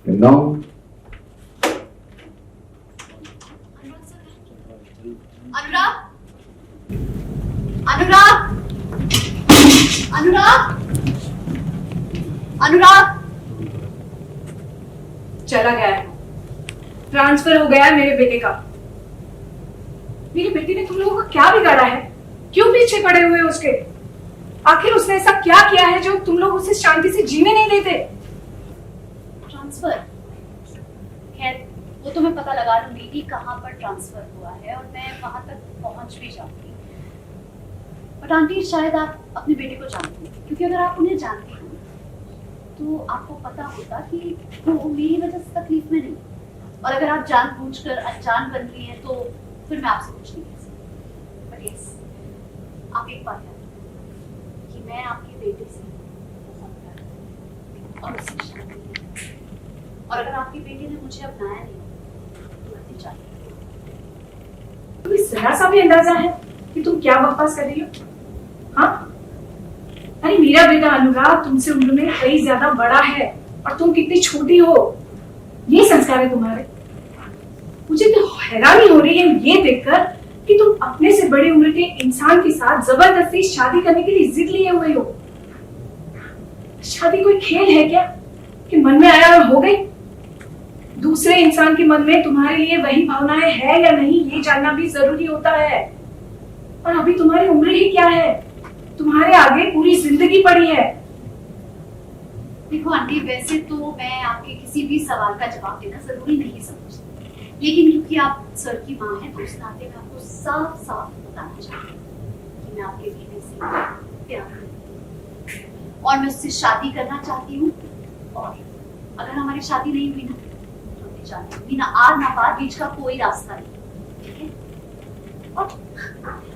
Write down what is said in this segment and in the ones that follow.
No. अनुराग, अनुराग, अनुराग, अनुराग चला गया है। ट्रांसफर हो गया है मेरे बेटे का। मेरे बेटे ने तुम लोगों का क्या बिगाड़ा है? क्यों पीछे पड़े हुए हो उसके? आखिर उसने ऐसा क्या किया है जो तुम लोग उसे शांति से जीने नहीं देते? ट्रांसफर, खैर वो तो मैं पता लगा लूंगी कि कहाँ पर ट्रांसफर हुआ है और मैं वहां तक पहुंच भी जाऊंगी। बट आंटी, शायद आप अपने बेटे को जानती हैं, क्योंकि अगर आप उन्हें जानती हो तो आपको पता होता कि वो मेरी वजह से तकलीफ में नहीं, और अगर आप जानबूझकर अनजान बन रही हैं तो फिर मैं आपसे कुछ नहीं कह सकती। बट यस, आप एक बात याद रखिए कि मैं आपके बेटे से बहुत प्यार करती हूँ और उससे शादी करती हूँ। और अगर आपके बेटे ने मुझे अपनाया नहीं तो मैं चाहती हूँ। तुम्हें जरा सा भी अंदाजा है कि तुम क्या बकवास कर रही हो? हाँ, अरे मेरा बेटा अनुराग तुमसे उम्र में कई ज्यादा बड़ा है और तुम कितनी छोटी हो। ये संस्कार है तुम्हारे। मुझे तो हैरानी हो रही है ये देखकर कि तुम अपने से बड़ी उम्र के इंसान के साथ जबरदस्ती शादी करने के लिए जिद लिए हुए हो। शादी कोई खेल है क्या कि मन में आया और हो गई? दूसरे इंसान के मन में तुम्हारे लिए वही भावनाएं है या नहीं, ये जानना भी जरूरी होता है। और अभी तुम्हारी उम्र ही क्या है? तुम्हारे आगे पूरी जिंदगी पड़ी है। देखो आंटी, वैसे तो मैं आपके किसी भी सवाल का जवाब देना जरूरी नहीं समझती, लेकिन क्योंकि आप सर की माँ हैं तो उस नाते मैं आपको साफ साफ बताना चाहती हूँ कि मैं आपके बेटे से प्यार करती हूँ और मैं उससे शादी करना चाहती हूँ। और अगर हमारी शादी नहीं हुई ना तो मैं चाहती हूँ ना आर ना पार, बीच का कोई रास्ता नहीं, ठीक है? और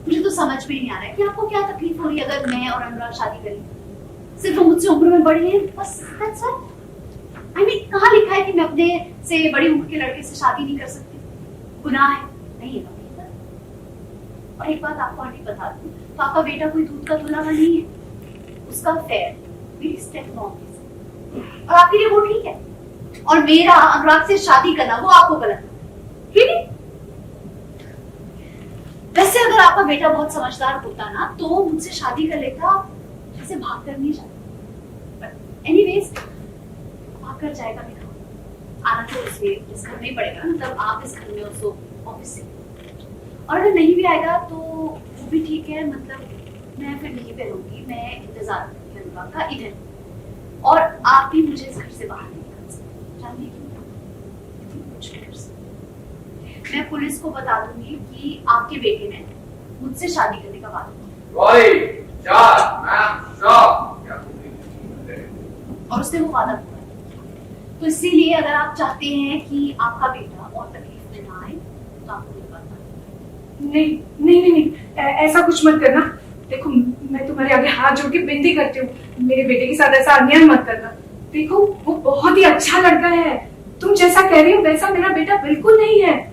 मुझे तो समझ में नहीं आ रहा है कि आपको क्या तकलीफ हो रही है अगर मैं और अनुराग शादी करें। सिर्फ वो मुझसे उम्र में बड़ी है, बस that's all। I mean, कहाँ लिखा है कि मैं अपने से बड़ी उम्र के लड़के से शादी नहीं कर सकती? गुनाह है? नहीं है ना? और एक बात आपको आंटी बता दूं, तो आपका बेटा कोई दूध का धुला हुआ नहीं है। उसका अफेयर मेरी स्टेप मॉम के साथ, और आपके लिए वो ठीक है, और मेरा अनुराग से शादी करना वो आपको गलत है। Really? वैसे अगर आपका बेटा बहुत समझदार होता ना तो मुझसे शादी कर लेता, ऐसे भाग कर नहीं जाता। एनीवेज, भाग कर जाएगा बेटा, आना तो उसे इस घर में ही पड़ेगा, मतलब आप इस घर में उसको ऑफिस से, और अगर नहीं भी आएगा तो वो भी ठीक है, मतलब मैं फिर यहीं पे रहूंगी, मैं इंतजार करूंगी अनुराग का इधर, और आप भी मुझे इस घर से बाहर नहीं निकाल सकते। जानते क्यों? कुछ नहीं कर सकते। मैं पुलिस को बता दूंगी कि आपके बेटे ने मुझसे शादी करने का वादा किया और उसने वो वादा पूरा किया। तो इसीलिए अगर आप चाहते हैं कि आपका बेटा और तकलीफ में ना आए तो आपको ये बात नहीं नहीं नहीं नहीं, ऐसा कुछ मत करना। देखो, मैं तुम्हारे आगे हाथ जोड़ के विनती करती हूँ, मेरे बेटे के साथ ऐसा अन्याय मत करना। देखो, वो बहुत ही अच्छा लड़का है। तुम जैसा कह रही हो वैसा मेरा बेटा बिल्कुल नहीं है।